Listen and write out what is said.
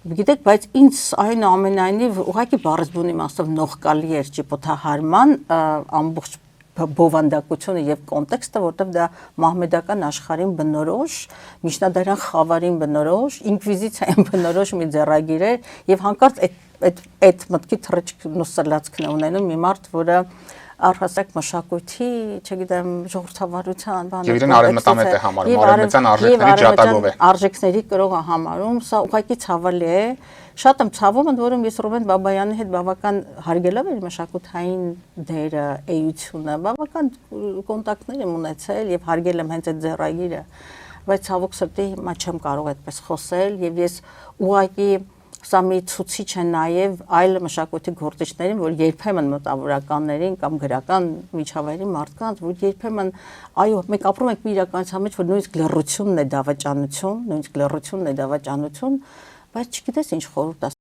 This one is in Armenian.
Գիտեք, բայց ինձ այնուամենայնիվ ուղղակի բառս բուն իմաստով նողկալի էր ճիպոթահարման ամբողջ բովանդակությունը եւ կոնտեքստը, որտեղ դա մահմեդական աշխարհին բնորոշ, միջնադարյան խավարին բնորոշ, ինկվիզիցիային բնորոշ մի ձեռագիր էր եւ հանկարծ այդ մտքի թռիչքն ու սլացքն է ունենում մի մարդ, որը առհասարակ մշակույթի, չգիտեմ, ժողովրդավարության, եւ իրեն արևմտամետ է համարում, արևմտյան արժեքների ջատագով է։ Արժեքների կրող է համարում, սա ուղղակի ցավալի է։ Շատ եմ ցավում, ընդ որում ես Ռուբեն Բաբայանի հետ բավական հարգելով եմ մշակութային դերը, էությունը, բավական կոնտակտներ եմ ունեցել եւ հարգել եմ հենց այդ ձեռագիրը, բայց ցավոք սրտի հիմա չեմ կարող այդպես խոսել եւ ես ուղղակի սա մի ցուցիչ է նաև այլ մշակույթի գործիչներին, որ երբեմն մտավորականներին կամ գրական միջավայրի մարդկանց, որ երբեմն այո, մենք ապրում ենք մի իրականության մեջ, որ նույնիսկ լռությունն է դավաճանություն, բայց չգիտես ինչ խորհուրդ